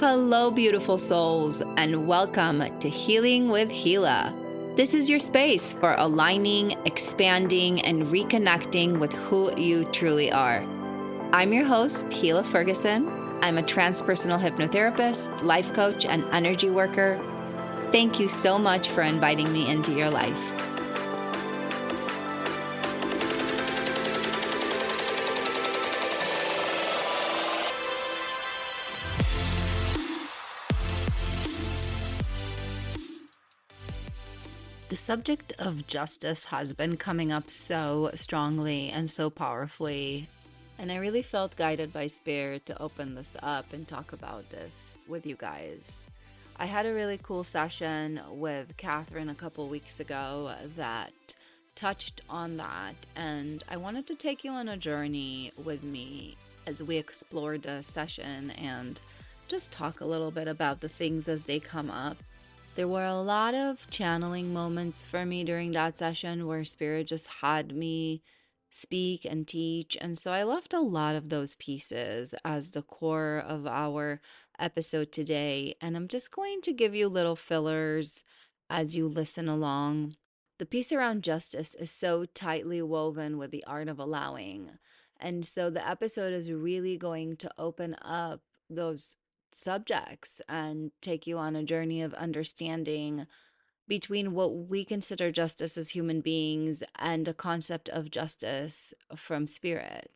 Hello, beautiful souls, and welcome to Healing with Hila. This is your space for aligning, expanding, and reconnecting with who you truly are. I'm your host, Hila Ferguson. I'm a transpersonal hypnotherapist, life coach, and energy worker. Thank you so much for inviting me into your life. The subject of justice has been coming up so strongly and so powerfully, and I really felt guided by Spirit to open this up and talk about this with you guys. I had a really cool session with Cathrine a couple weeks ago that touched on that, and I wanted to take you on a journey with me as we explored the session and just talk a little bit about the things as they come up. There were a lot of channeling moments for me during that session where Spirit just had me speak and teach. And so I left a lot of those pieces as the core of our episode today. And I'm just going to give you little fillers as you listen along. The piece around justice is so tightly woven with the art of allowing. And so the episode is really going to open up those subjects and take you on a journey of understanding between what we consider justice as human beings and a concept of justice from Spirit.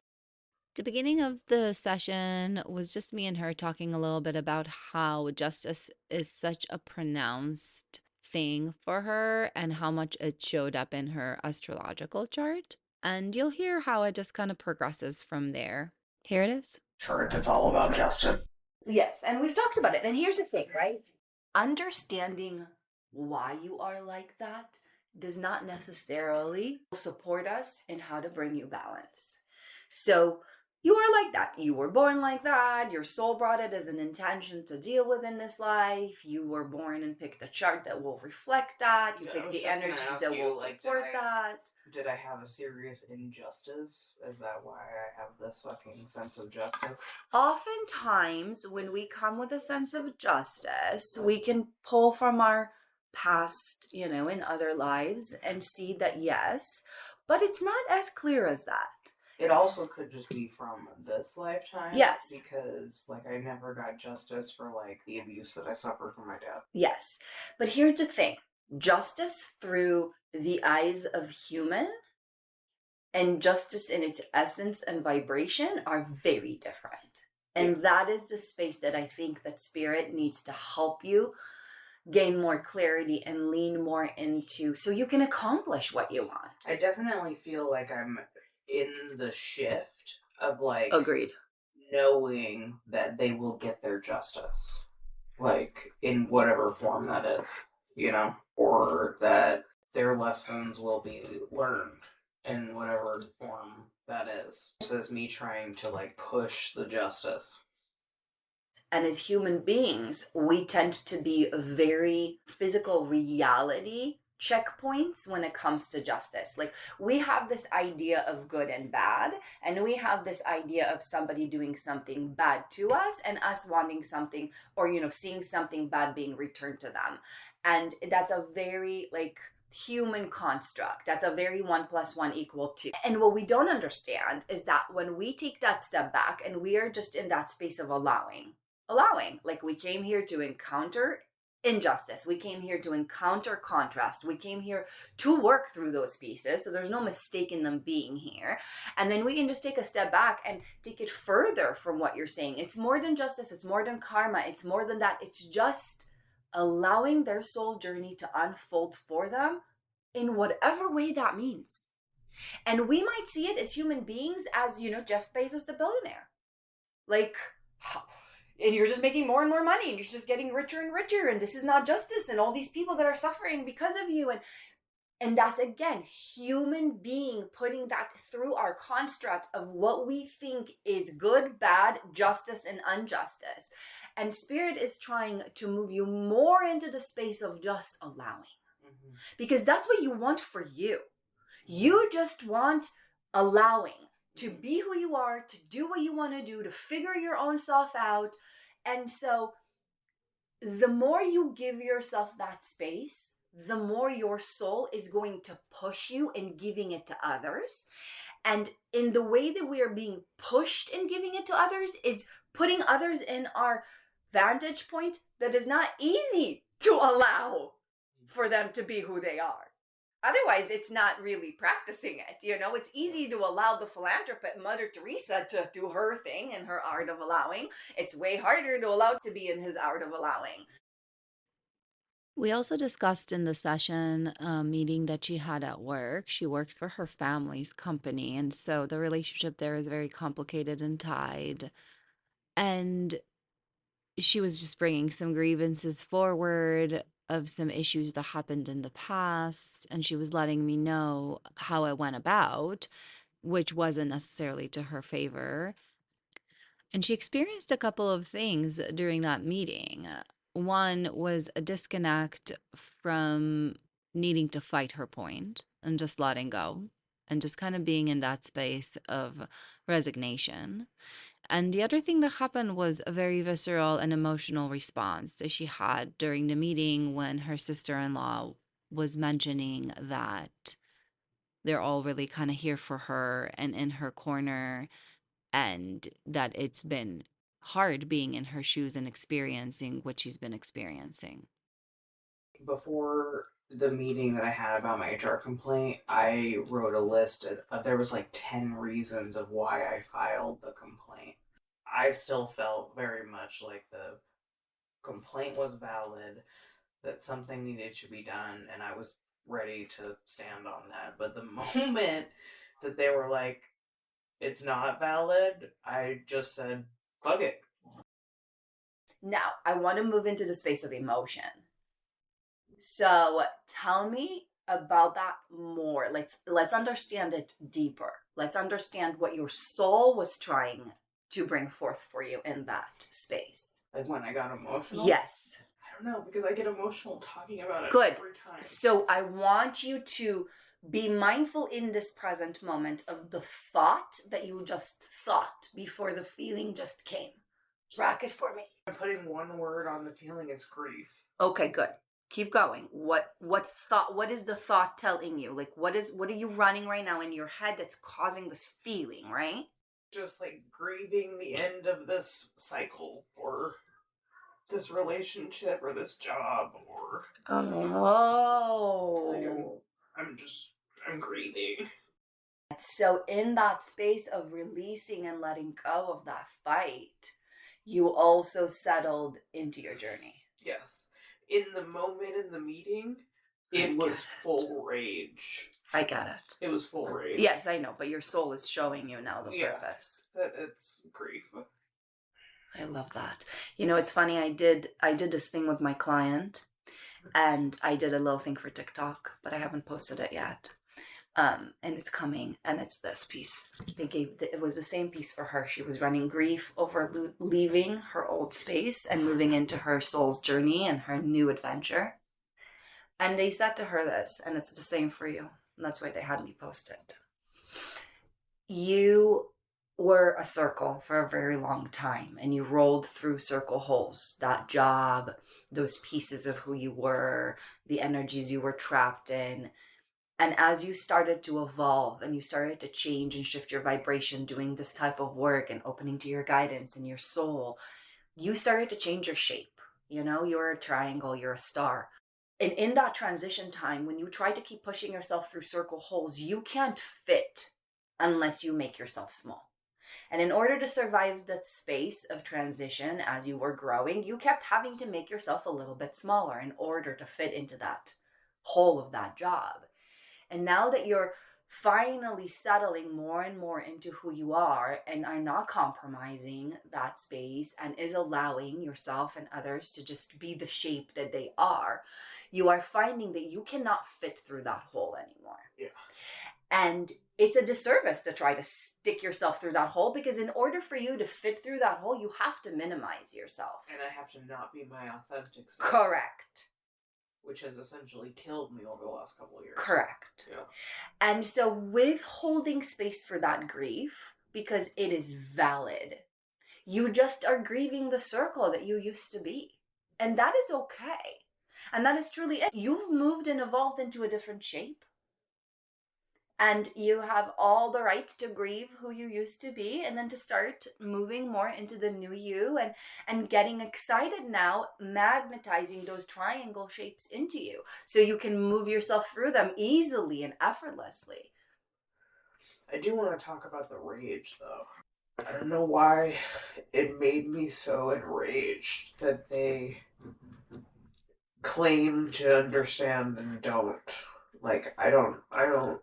The beginning of the session was just me and her talking a little bit about how justice is such a pronounced thing for her and how much it showed up in her astrological chart. And you'll hear how it just kind of progresses from there. Here it is. Chart that's all about justice. Yes, and we've talked about it. And here's the thing, right? Understanding why you are like that does not necessarily support us in how to bring you balance. So you are like that. You were born like that. Your soul brought it as an intention to deal with in this life. You were born and picked a chart that will reflect that. You picked the energies that will support that. Did I have a serious injustice? Is that why I have this fucking sense of justice? Oftentimes, when we come with a sense of justice, we can pull from our past, in other lives and see that yes, but it's not as clear as that. It also could just be from this lifetime. Yes. Because, I never got justice for, the abuse that I suffered from my dad. Yes. But here's the thing. Justice through the eyes of human and justice in its essence and vibration are very different. And that is the space that I think that Spirit needs to help you gain more clarity and lean more into so you can accomplish what you want. I definitely feel like I'm in the shift of Agreed. Knowing that they will get their justice, in whatever form that is, or that their lessons will be learned in whatever form that is. This is me trying to push the justice. And as human beings, we tend to be very physical reality checkpoints when it comes to justice. We have this idea of good and bad, and we have this idea of somebody doing something bad to us and us wanting something or, seeing something bad being returned to them. And that's a very human construct. That's a very 1 + 1 = 2. And what we don't understand is that when we take that step back and we are just in that space of allowing, we came here to encounter injustice. We came here to encounter contrast. We came here to work through those pieces. So there's no mistake in them being here. And then we can just take a step back and take it further from what you're saying. It's more than justice. It's more than karma. It's more than that. It's just allowing their soul journey to unfold for them in whatever way that means. And we might see it as human beings as, Jeff Bezos, the billionaire. And you're just making more and more money and you're just getting richer and richer. And this is not justice. And all these people that are suffering because of you. And that's, again, human being putting that through our construct of what we think is good, bad, justice, and injustice. And Spirit is trying to move you more into the space of just allowing. Mm-hmm. Because that's what you want for you. You just want allowing to be who you are, to do what you want to do, to figure your own self out. And so the more you give yourself that space, the more your soul is going to push you in giving it to others. And in the way that we are being pushed in giving it to others is putting others in our vantage point that is not easy to allow for them to be who they are. Otherwise, it's not really practicing it. It's easy to allow the philanthropist, Mother Teresa, to do her thing in her art of allowing. It's way harder to allow to be in his art of allowing. We also discussed in the session meeting that she had at work. She works for her family's company, and so the relationship there is very complicated and tied. And she was just bringing some grievances forward of some issues that happened in the past, and she was letting me know how it went about, which wasn't necessarily to her favor. And she experienced a couple of things during that meeting. One was a disconnect from needing to fight her point and just letting go and just kind of being in that space of resignation. And the other thing that happened was a very visceral and emotional response that she had during the meeting when her sister-in-law was mentioning that they're all really kind of here for her and in her corner, and that it's been hard being in her shoes and experiencing what she's been experiencing. Before the meeting that I had about my HR complaint, I wrote a list of there was like 10 reasons of why I filed the complaint. I still felt very much like the complaint was valid, that something needed to be done, and I was ready to stand on that. But the moment that they were like, it's not valid, I just said, fuck it. Now, I want to move into the space of emotion. So tell me about that more. Let's understand it deeper. Let's understand what your soul was trying to bring forth for you in that space. Like when I got emotional? Yes. I don't know, because I get emotional talking about it Good. every time. So I want you to be mindful in this present moment of the thought that you just thought before the feeling just came. Track it for me. I'm putting one word on the feeling, it's grief. Okay, good. Keep going. What is the thought telling you? Like what are you running right now in your head that's causing this feeling, right? Just like grieving the end of this cycle or this relationship or this job or I'm grieving. So in that space of releasing and letting go of that fight, you also settled into your journey. Yes. In the moment in the meeting, it was full rage. I get it. It was full rage. Yes, I know, but your soul is showing you now the purpose. That it's grief. I love that. It's funny, I did this thing with my client, and I did a little thing for TikTok, but I haven't posted it yet. And it's coming, and it's this piece. It was the same piece for her. She was running grief over leaving her old space and moving into her soul's journey and her new adventure. And they said to her this, and it's the same for you. And that's why they had me post it. You were a circle for a very long time, and you rolled through circle holes. That job, those pieces of who you were, the energies you were trapped in. And as you started to evolve and you started to change and shift your vibration, doing this type of work and opening to your guidance and your soul, you started to change your shape. You're a triangle, you're a star. And in that transition time, when you try to keep pushing yourself through circle holes, you can't fit unless you make yourself small. And in order to survive the space of transition as you were growing, you kept having to make yourself a little bit smaller in order to fit into that hole of that job. And now that you're finally settling more and more into who you are and are not compromising that space and is allowing yourself and others to just be the shape that they are, you are finding that you cannot fit through that hole anymore. Yeah. And it's a disservice to try to stick yourself through that hole, because in order for you to fit through that hole, you have to minimize yourself. And I have to not be my authentic self. Correct. Which has essentially killed me over the last couple of years. Correct. Yeah. And so with holding space for that grief, because it is valid, you just are grieving the circle that you used to be. And that is okay. And that is truly it. You've moved and evolved into a different shape. And you have all the right to grieve who you used to be, and then to start moving more into the new you, and getting excited now, magnetizing those triangle shapes into you so you can move yourself through them easily and effortlessly. I do want to talk about the rage, though. I don't know why it made me so enraged that they claim to understand and don't. Like, I don't know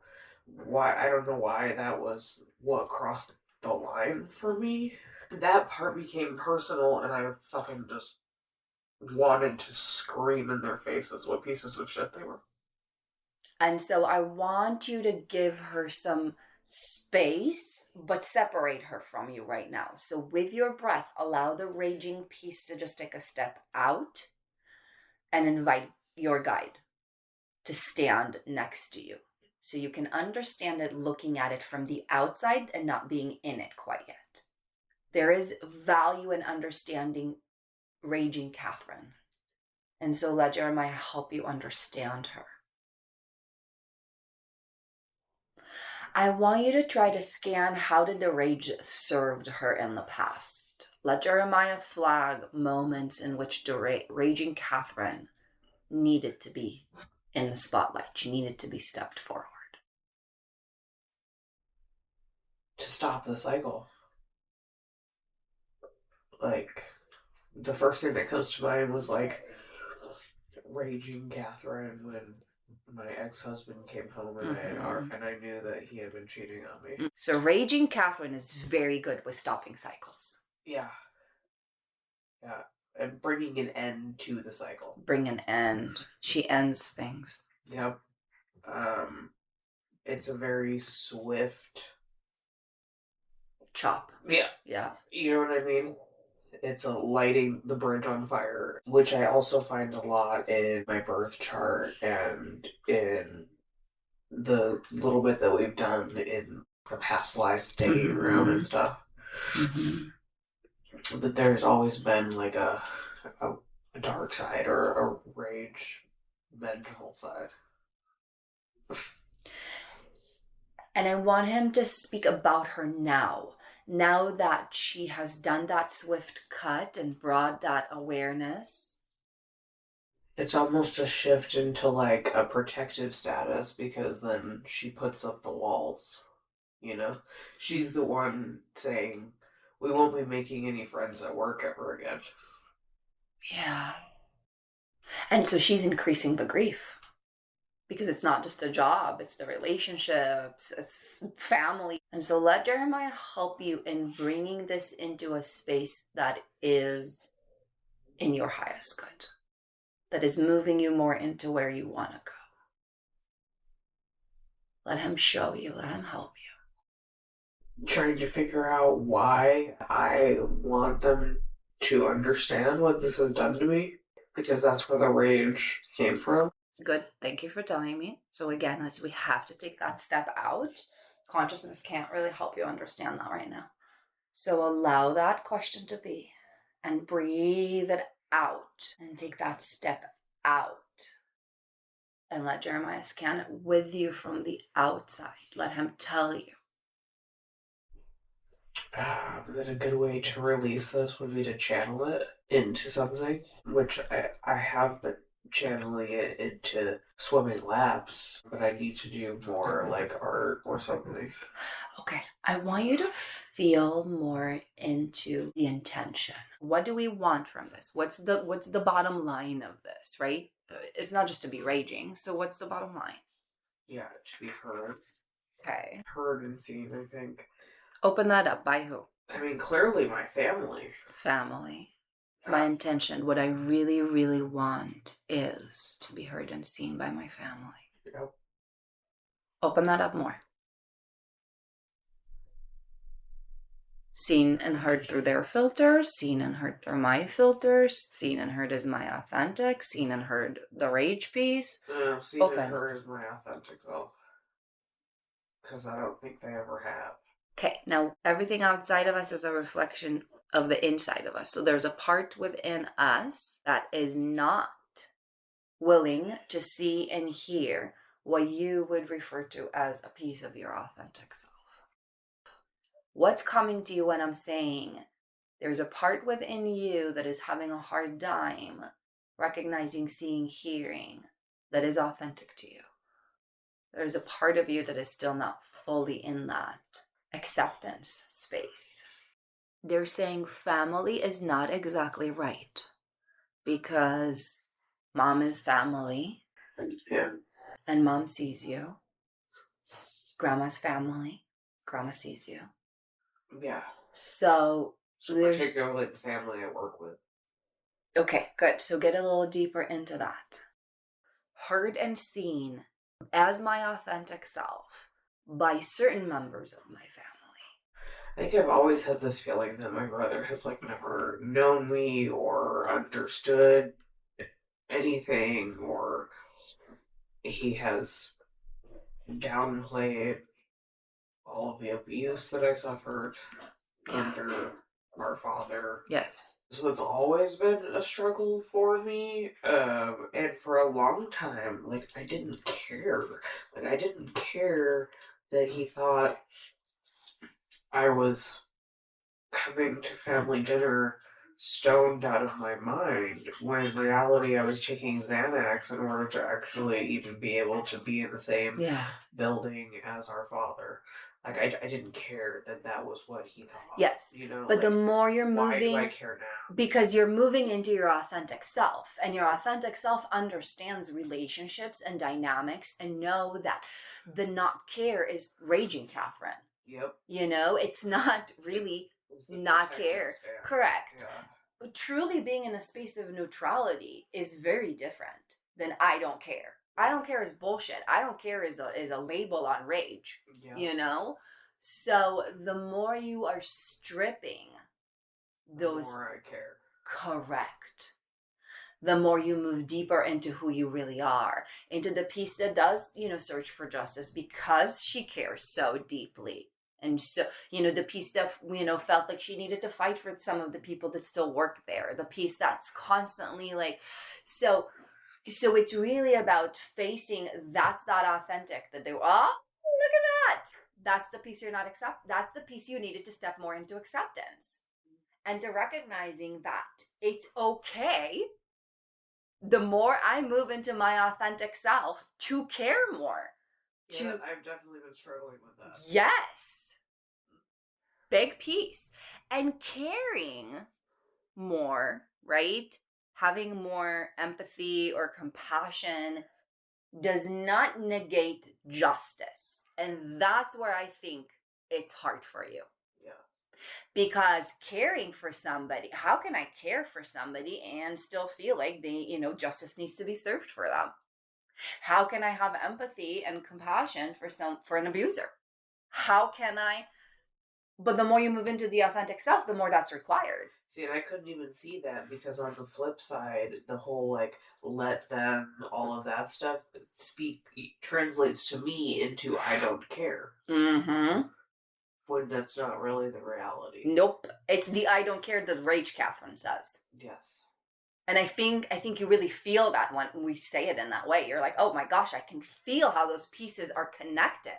why that was what crossed the line for me. That part became personal, and I fucking just wanted to scream in their faces what pieces of shit they were. And so I want you to give her some space, but separate her from you right now. So with your breath, allow the raging piece to just take a step out and invite your guide to stand next to you. So you can understand it looking at it from the outside and not being in it quite yet. There is value in understanding raging Cathrine. And so let Jeremiah help you understand her. I want you to try to scan how did the rage served her in the past. Let Jeremiah flag moments in which the raging Cathrine needed to be in the spotlight. She needed to be stepped forward. To stop the cycle. Like, the first thing that comes to mind was, like, raging Cathrine when my ex-husband came home and I knew that he had been cheating on me. So raging Cathrine is very good with stopping cycles. Yeah. Yeah. And bringing an end to the cycle. Bring an end. She ends things. Yep. It's a very swift chop. Yeah. Yeah. You know what I mean? It's a lighting the bridge on fire, which I also find a lot in my birth chart and in the little bit that we've done in the past life digging around and stuff. That there's always been like a dark side or a rage, vengeful side. And I want him to speak about her now. Now that she has done that swift cut and brought that awareness. It's almost a shift into like a protective status because then she puts up the walls. You know? She's the one saying, we won't be making any friends at work ever again. Yeah. And so she's increasing the grief. Because it's not just a job, it's the relationships, it's family. And so let Jeremiah help you in bringing this into a space that is in your highest good. That is moving you more into where you want to go. Let him show you, let him help you. Trying to figure out why I want them to understand what this has done to me. Because that's where the rage came from. Good. Thank you for telling me. So again, we have to take that step out. Consciousness can't really help you understand that right now. So allow that question to be and breathe it out and take that step out. And let Jeremiah scan it with you from the outside. Let him tell you. Then a good way to release this would be to channel it into something, which I have been channeling it into swimming laps, but I need to do more like art or something. Okay, I want you to feel more into the intention. What do we want from this? What's the bottom line of this, right? It's not just to be raging, so what's the bottom line? Yeah, to be heard. Okay. Heard and seen, I think. Open that up. By who? I mean, clearly my family. Family. My intention, what I really, really want is to be heard and seen by my family. Yep. Open that up more. Seen and heard through their filters, seen and heard through my filters, seen and heard as my authentic, seen and heard the rage piece. Seen and heard as my authentic self. Because I don't think they ever have. Okay, now everything outside of us is a reflection of the inside of us. So there's a part within us that is not willing to see and hear what you would refer to as a piece of your authentic self. What's coming to you when I'm saying there's a part within you that is having a hard time recognizing, seeing, hearing that is authentic to you? There's a part of you that is still not fully in that acceptance space. They're saying family is not exactly right because mom is family. Yeah. And mom sees you. Grandma's family. Grandma sees you. Yeah. So there's... particularly the family I work with. Okay, good. So get a little deeper into that. Heard and seen as my authentic self by certain members of my family. I think I've always had this feeling that my brother has never known me or understood anything, or he has downplayed all of the abuse that I suffered under our father. Yes. So it's always been a struggle for me, and for a long time, I didn't care. I didn't care that he thought I was coming to family dinner stoned out of my mind, when in reality I was taking Xanax in order to actually even be able to be in the same building as our father. I didn't care that was what he thought. Yes, but the more you're moving... Why do I care now? Because you're moving into your authentic self, and your authentic self understands relationships and dynamics, and know that the not care is raging, Cathrine. Yep. It's not really not care. Stance. Correct. Yeah. Truly being in a space of neutrality is very different than I don't care. I don't care is bullshit. I don't care is a label on rage. Yeah. So the more you are stripping those... The more I care. Correct. The more you move deeper into who you really are, into the piece that does, search for justice because she cares so deeply. And so, the piece that, felt like she needed to fight for some of the people that still work there. The piece that's constantly so it's really about facing that's not authentic, that look at that. That's the piece you're not that's the piece you needed to step more into acceptance. And to recognizing that it's okay, the more I move into my authentic self, to care more. Yeah, I've definitely been struggling with that. Yes. Big piece. And caring more, right? Having more empathy or compassion does not negate justice. And that's where I think it's hard for you. Because caring for somebody, how can I care for somebody and still feel like they, justice needs to be served for them? How can I have empathy and compassion for an abuser? How can I? But the more you move into the authentic self, the more that's required. See, and I couldn't even see that, because on the flip side, the whole let them, all of that stuff translates to me into I don't care. Mm-hmm. When that's not really the reality. Nope. It's the I don't care that rage, Cathrine says. Yes. And I think you really feel that when we say it in that way. You're like, oh my gosh, I can feel how those pieces are connected.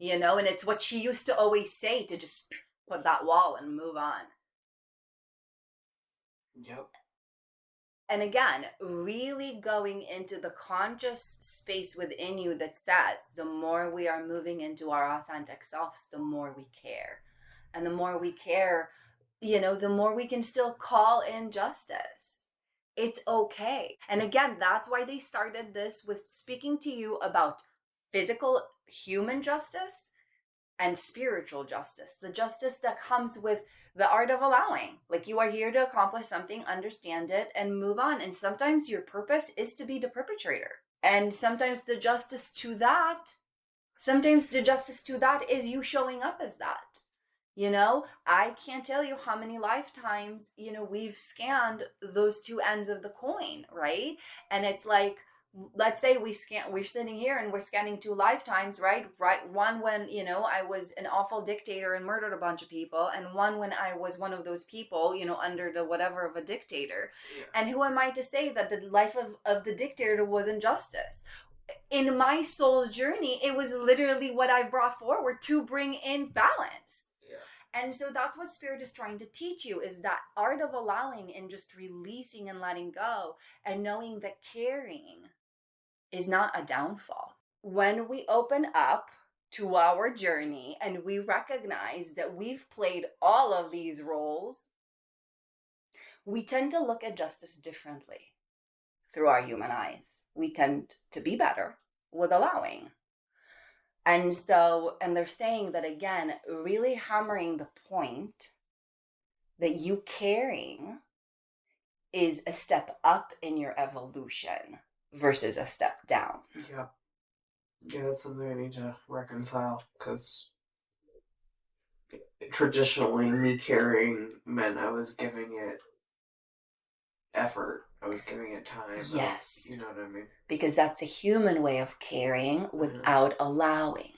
Mm-hmm. And it's what she used to always say, to just put that wall and move on. Yep. And again, really going into the conscious space within you that says the more we are moving into our authentic selves, the more we care. And the more we care, the more we can still call in justice. It's okay. And again, that's why they started this with speaking to you about physical human justice and spiritual justice. The justice that comes with the art of allowing. You are here to accomplish something, understand it, and move on. And sometimes your purpose is to be the perpetrator. And sometimes the justice to that is you showing up as that. I can't tell you how many lifetimes, we've scanned those two ends of the coin, right? And it's let's say we're sitting here and we're scanning 2 lifetimes, right? One when, I was an awful dictator and murdered a bunch of people, and one when I was one of those people, under the whatever of a dictator. Yeah. And who am I to say that the life of the dictator was injustice? In my soul's journey, it was literally what I brought forward to bring in balance. Yeah. And so that's what Spirit is trying to teach you, is that art of allowing and just releasing and letting go, and knowing that caring is not a downfall. When we open up to our journey and we recognize that we've played all of these roles, we tend to look at justice differently through our human eyes. We tend to be better with allowing. And they're saying that, again, really hammering the point that you caring is a step up in your evolution versus a step down. Yeah. Yeah, that's something I need to reconcile, because traditionally me caring meant I was giving it effort. I was giving it time. Yes. You know what I mean? Because that's a human way of caring without allowing,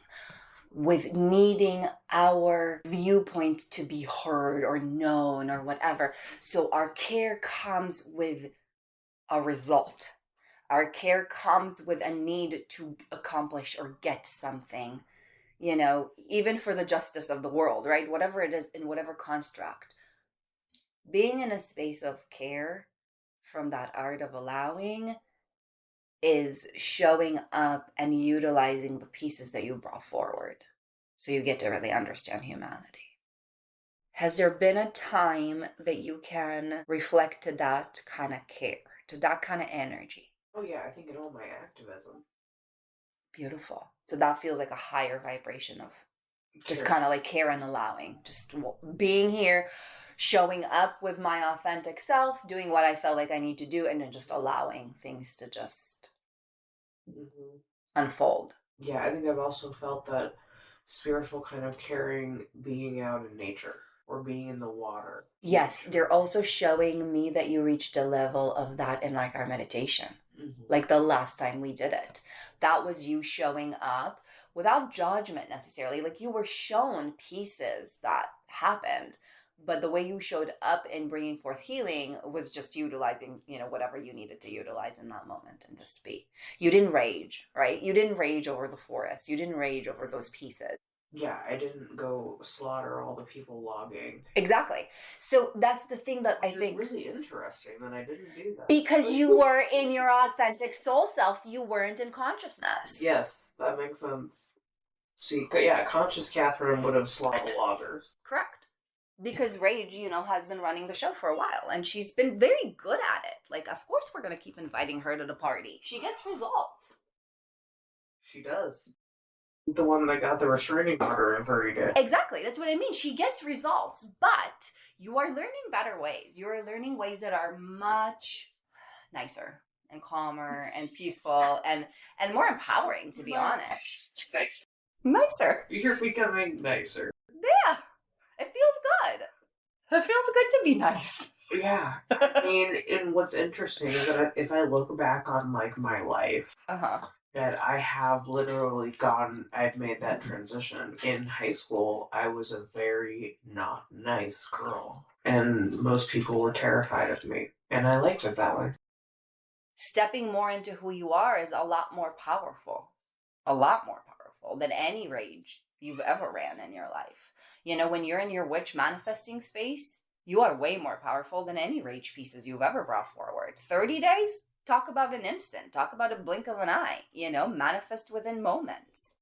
with needing our viewpoint to be heard or known or whatever. So our care comes with a result. Our care comes with a need to accomplish or get something, even for the justice of the world, right? Whatever it is, in whatever construct. Being in a space of care from that art of allowing is showing up and utilizing the pieces that you brought forward. So you get to really understand humanity. Has there been a time that you can reflect to that kind of care, to that kind of energy? Oh yeah, I think in all my activism. Beautiful. So that feels like a higher vibration of just kind of like care and allowing, just being here, showing up with my authentic self, doing what I felt like I need to do, and then just allowing things to just unfold. Yeah, I think I've also felt that spiritual kind of caring, being out in nature or being in the water. Yes, they're also showing me that you reached a level of that in like our meditation. Like the last time we did it, that was you showing up without judgment necessarily. Like you were shown pieces that happened, but the way you showed up in bringing forth healing was just utilizing, whatever you needed to utilize in that moment and just be. You didn't rage, right? You didn't rage over the forest. You didn't rage over those pieces. Yeah, I didn't go slaughter all the people logging. Exactly. So that's the thing that I think is really interesting that I didn't do that. Because you were in your authentic soul self, you weren't in consciousness. Yes, that makes sense. See, yeah, conscious Cathrine would have slaughtered loggers. Correct. Because Rage, has been running the show for a while, and she's been very good at it. Like, of course we're going to keep inviting her to the party. She gets results. She does. The one that got the restraining order in 30 days. Exactly. That's what I mean. She gets results, but you are learning better ways. You are learning ways that are much nicer and calmer and peaceful and more empowering, to be honest. Nicer. You're becoming nicer. Yeah. It feels good. It feels good to be nice. Yeah. I mean, and what's interesting is that if I look back on, like, my life, that I have literally I've made that transition. In high school, I was a very not nice girl. And most people were terrified of me. And I liked it that way. Stepping more into who you are is a lot more powerful. A lot more powerful than any rage you've ever ran in your life. When you're in your witch manifesting space, you are way more powerful than any rage pieces you've ever brought forward. 30 days? Talk about an instant. Talk about a blink of an eye. Manifest within moments.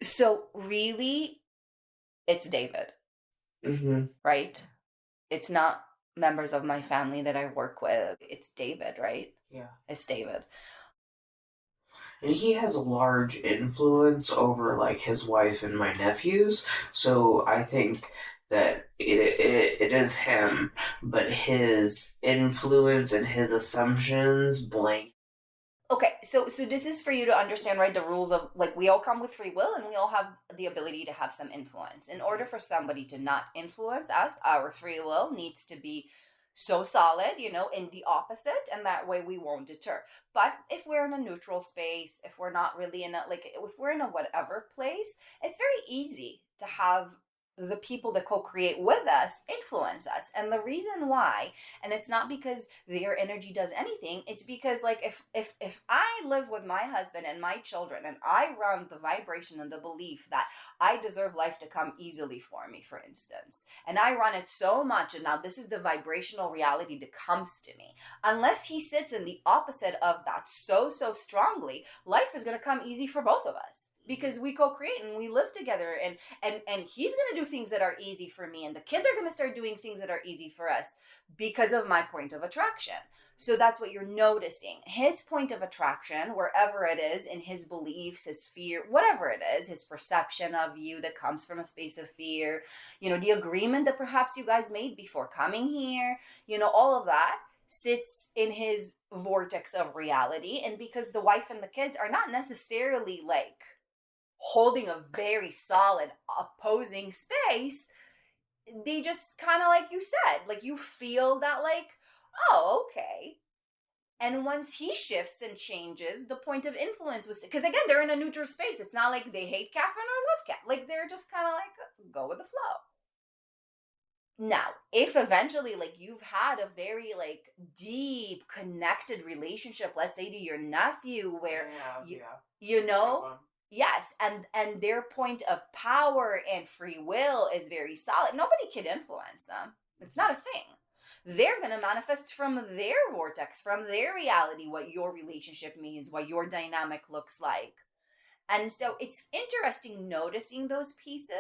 So really, it's David. Right? It's not members of my family that I work with. It's David, right? Yeah. It's David. And he has a large influence over, like, his wife and my nephews. So I think that it is him, but his influence and his assumptions blank. Okay, so this is for you to understand, right? The rules of, like, we all come with free will and we all have the ability to have some influence. In order for somebody to not influence us, our free will needs to be so solid, in the opposite, and that way we won't deter. But if we're in a neutral space, if we're not really in a, like, if we're in a whatever place, it's very easy to have the people that co-create with us influence us. And the reason why, and it's not because their energy does anything, it's because, like, if I live with my husband and my children, and I run the vibration and the belief that I deserve life to come easily for me, for instance, and I run it so much, and now this is the vibrational reality that comes to me, unless he sits in the opposite of that so strongly, life is going to come easy for both of us, because we co-create and we live together, and he's going to do things that are easy for me, and the kids are going to start doing things that are easy for us because of my point of attraction. So that's what you're noticing. His point of attraction, wherever it is, in his beliefs, his fear, whatever it is, his perception of you that comes from a space of fear, the agreement that perhaps you guys made before coming here, all of that sits in his vortex of reality. And because the wife and the kids are not necessarily like holding a very solid opposing space, they just kind of, like you said, like, you feel that, like, oh, okay. And once he shifts and changes, the point of influence was, because again, they're in a neutral space. It's not like they hate Cathrine or love Cat. Like, they're just kind of like, go with the flow. Now, if eventually, like, you've had a very, like, deep connected relationship, let's say to your nephew, where yes, and their point of power and free will is very solid, nobody can influence them. It's not a thing. They're going to manifest from their vortex, from their reality, what your relationship means, what your dynamic looks like. And so it's interesting noticing those pieces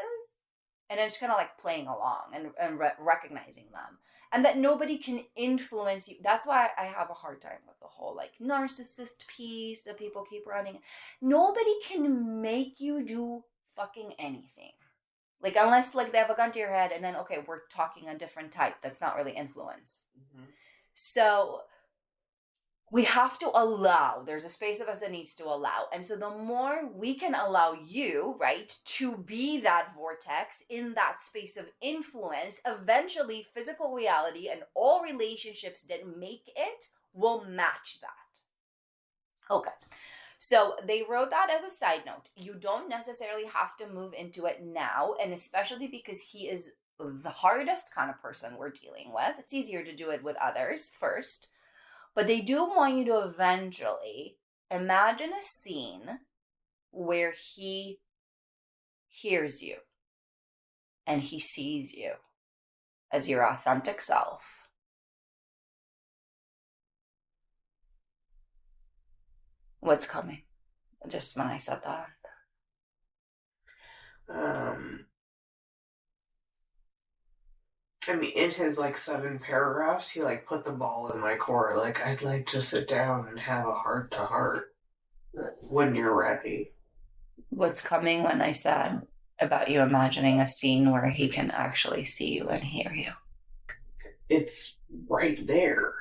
and then just kind of like playing along and recognizing them, and that nobody can influence you. That's why I have a hard time with the whole, like, narcissist piece that people keep running. Nobody can make you do fucking anything. Like, unless, like, they have a gun to your head, and then, okay, we're talking a different type. That's not really influence. Mm-hmm. So we have to allow, there's a space of us that needs to allow. And so the more we can allow you, right, to be that vortex in that space of influence, eventually physical reality and all relationships that make it will match that. Okay. So they wrote that as a side note. You don't necessarily have to move into it now, and especially because he is the hardest kind of person we're dealing with. It's easier to do it with others first. But they do want you to eventually imagine a scene where he hears you and he sees you as your authentic self. What's coming? Just when I said that. I mean, in his, like, 7 paragraphs, he, like, put the ball in my court. Like, I'd like to sit down and have a heart-to-heart when you're ready. What's coming when I said about you imagining a scene where he can actually see you and hear you? It's right there.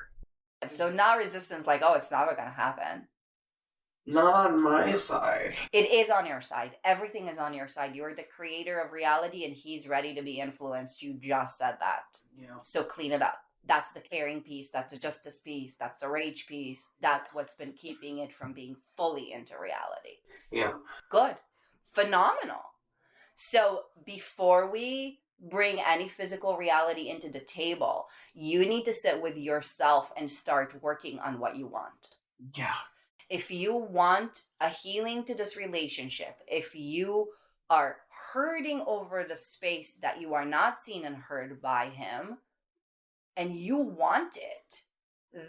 So not resistance, like, oh, it's never going to happen. Not on my side. It is on your side. Everything is on your side. You're the creator of reality, and he's ready to be influenced. You just said that. Yeah. So clean it up. That's the caring piece. That's the justice piece. That's the rage piece. That's what's been keeping it from being fully into reality. Yeah. Good. Phenomenal. So before we bring any physical reality into the table, you need to sit with yourself and start working on what you want. Yeah. If you want a healing to this relationship, if you are hurting over the space that you are not seen and heard by him, and you want it,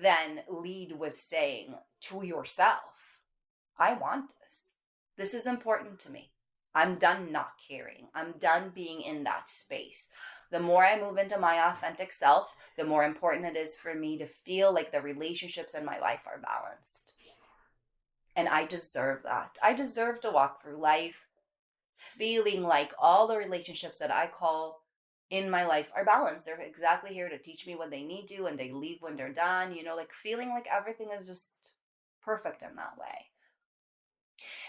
then lead with saying to yourself, I want this. This is important to me. I'm done not caring. I'm done being in that space. The more I move into my authentic self, the more important it is for me to feel like the relationships in my life are balanced. And I deserve that. I deserve to walk through life feeling like all the relationships that I call in my life are balanced. They're exactly here to teach me what they need to, and they leave when they're done. Like feeling like everything is just perfect in that way.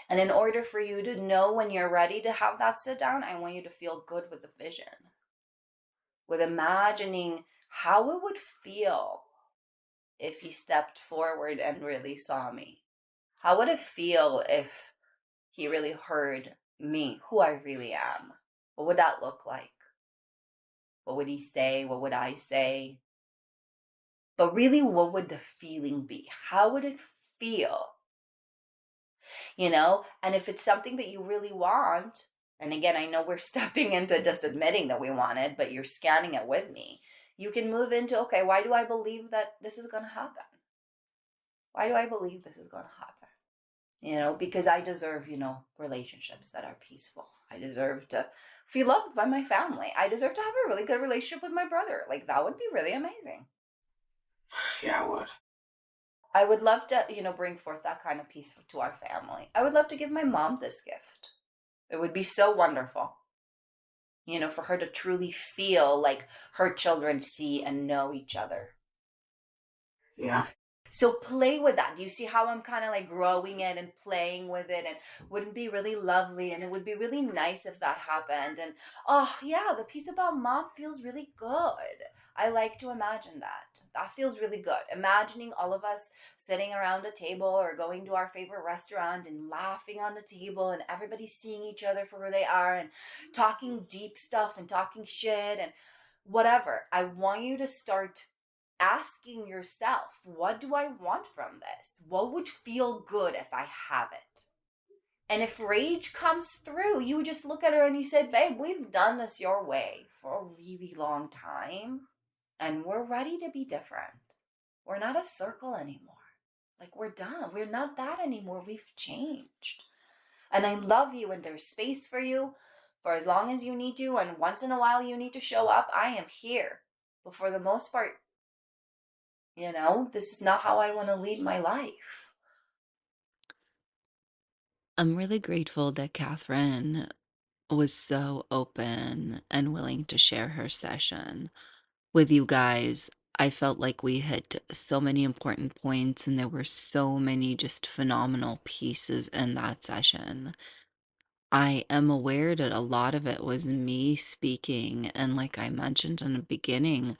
And in order for you to know when you're ready to have that sit down, I want you to feel good with the vision, with imagining how it would feel if he stepped forward and really saw me. How would it feel if he really heard me, who I really am? What would that look like? What would he say? What would I say? But really, what would the feeling be? How would it feel? And if it's something that you really want, and again, I know we're stepping into just admitting that we want it, but you're scanning it with me, you can move into, okay, why do I believe that this is going to happen? Why do I believe this is going to happen? Because I deserve, relationships that are peaceful. I deserve to feel loved by my family. I deserve to have a really good relationship with my brother. Like, that would be really amazing. Yeah, I would. I would love to, bring forth that kind of peace to our family. I would love to give my mom this gift. It would be so wonderful, for her to truly feel like her children see and know each other. Yeah. So play with that. Do you see how I'm kind of like growing it and playing with it? And wouldn't it be really lovely? And it would be really nice if that happened. And oh yeah, the piece about mom feels really good. I like to imagine that. That feels really good. Imagining all of us sitting around a table or going to our favorite restaurant and laughing on the table and everybody seeing each other for who they are and talking deep stuff and talking shit and whatever. I want you to start asking yourself, what do I want from this? What would feel good if I have it? And if rage comes through, you just look at her and you say, babe, we've done this your way for a really long time, and we're ready to be different. We're not a circle anymore. Like, we're done. We're not that anymore. We've changed. And I love you, and there's space for you for as long as you need to. And once in a while you need to show up, I am here. But for the most part, this is not how I want to lead my life. I'm really grateful that Catherine was so open and willing to share her session with you guys. I felt like we hit so many important points, and there were so many just phenomenal pieces in that session. I am aware that a lot of it was me speaking, and like I mentioned in the beginning,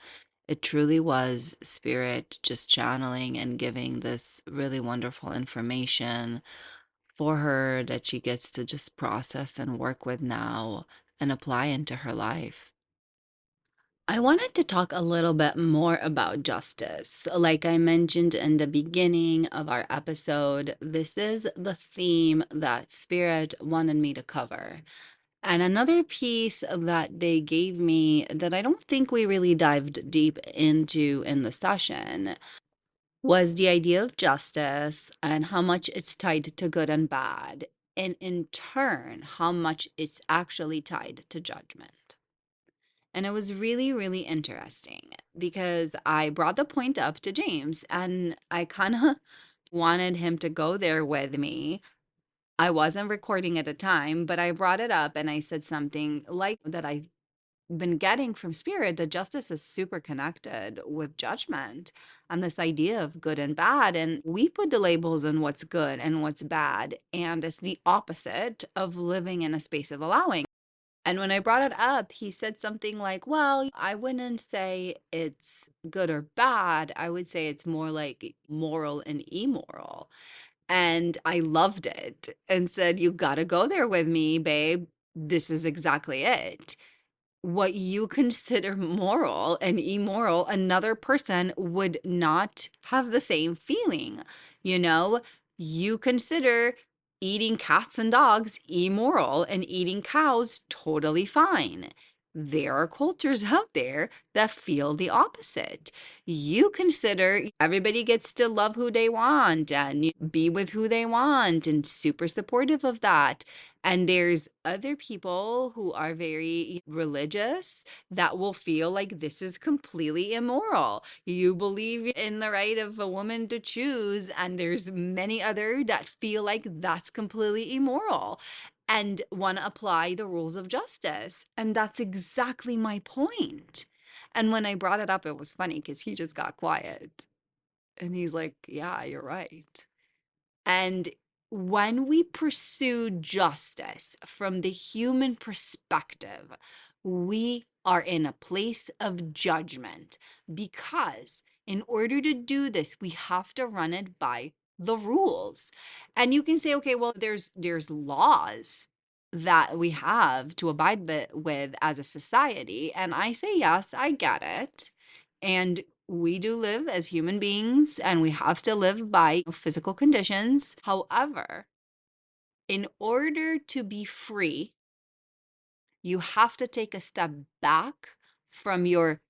it truly was spirit just channeling and giving this really wonderful information for her that she gets to just process and work with now and apply into her life. I wanted to talk a little bit more about justice. Like I mentioned in the beginning of our episode, this is the theme that Spirit wanted me to cover. And another piece that they gave me that I don't think we really dived deep into in the session was the idea of justice and how much it's tied to good and bad, and in turn, how much it's actually tied to judgment. And it was really, really interesting because I brought the point up to James and I kind of wanted him to go there with me. I wasn't recording at the time, but I brought it up and I said something like that I've been getting from spirit, that justice is super connected with judgment and this idea of good and bad. And we put the labels on what's good and what's bad. And it's the opposite of living in a space of allowing. And when I brought it up, he said something like, well, I wouldn't say it's good or bad. I would say it's more like moral and immoral. And I loved it and said, you got to go there with me, babe. This is exactly it. What you consider moral and immoral, another person would not have the same feeling. You know, you consider eating cats and dogs immoral and eating cows totally fine. There are cultures out there that feel the opposite. You consider everybody gets to love who they want and be with who they want and super supportive of that. And there's other people who are very religious that will feel like this is completely immoral. You believe in the right of a woman to choose, and there's many other that feel like that's completely immoral and want to apply the rules of justice. And that's exactly my point. And when I brought it up, it was funny because he just got quiet and he's like, yeah, you're right. And when we pursue justice from the human perspective, we are in a place of judgment, because in order to do this, we have to run it by the rules. And you can say, okay, well, there's laws that we have to abide with as a society. And I say, yes, I get it. And we do live as human beings, and we have to live by physical conditions. However, in order to be free, you have to take a step back from your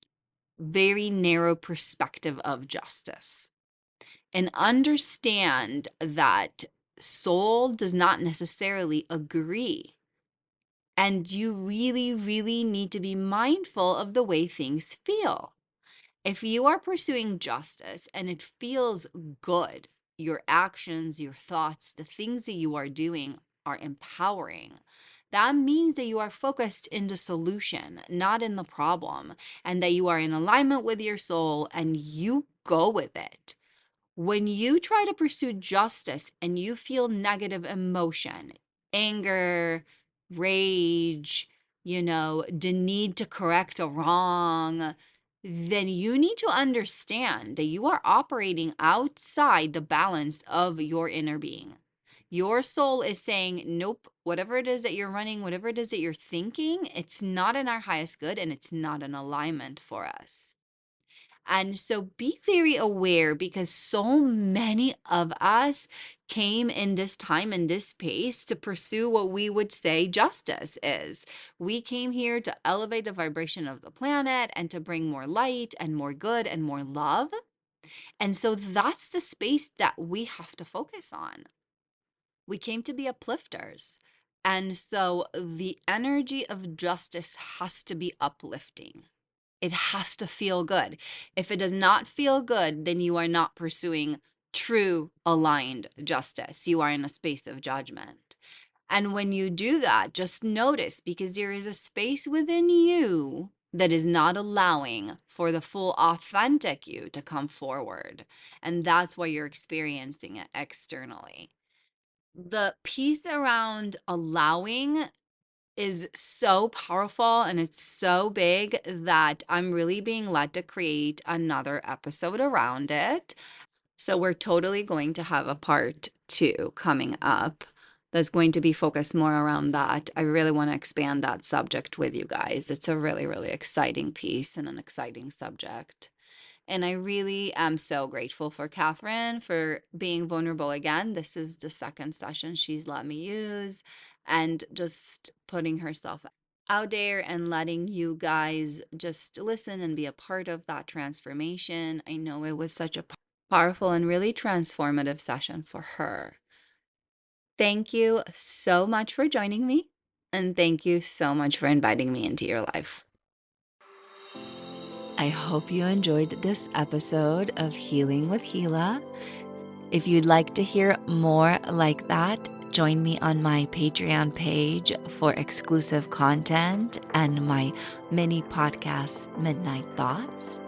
very narrow perspective of justice and understand that soul does not necessarily agree. And you really, really need to be mindful of the way things feel. If you are pursuing justice and it feels good, your actions, your thoughts, the things that you are doing are empowering. That means that you are focused in the solution, not in the problem, and that you are in alignment with your soul and you go with it. When you try to pursue justice and you feel negative emotion, anger, rage, the need to correct a wrong, then you need to understand that you are operating outside the balance of your inner being. Your soul is saying, nope, whatever it is that you're running, whatever it is that you're thinking, it's not in our highest good and it's not in alignment for us. And so be very aware, because so many of us came in this time and this space to pursue what we would say justice is. We came here to elevate the vibration of the planet and to bring more light and more good and more love. And so that's the space that we have to focus on. We came to be uplifters. And so the energy of justice has to be uplifting. It has to feel good. If it does not feel good, then you are not pursuing true aligned justice. You are in a space of judgment. And when you do that, just notice, because there is a space within you that is not allowing for the full authentic you to come forward. And that's why you're experiencing it externally. The piece around allowing is so powerful and it's so big that I'm really being led to create another episode around it. So we're totally going to have a part 2 coming up that's going to be focused more around that. I really want to expand that subject with you guys. It's a really, really exciting piece and an exciting subject. And I really am so grateful for Cathrine for being vulnerable again. This is the second session she's let me use, and just putting herself out there and letting you guys just listen and be a part of that transformation. I know it was such a powerful and really transformative session for her. Thank you so much for joining me, and thank you so much for inviting me into your life. I hope you enjoyed this episode of Healing with Hila. If you'd like to hear more like that, join me on my Patreon page for exclusive content and my mini podcast, Midnight Thoughts.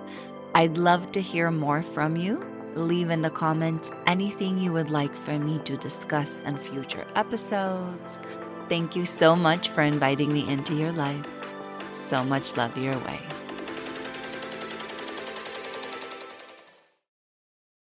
I'd love to hear more from you. Leave in the comments anything you would like for me to discuss in future episodes. Thank you so much for inviting me into your life. So much love your way.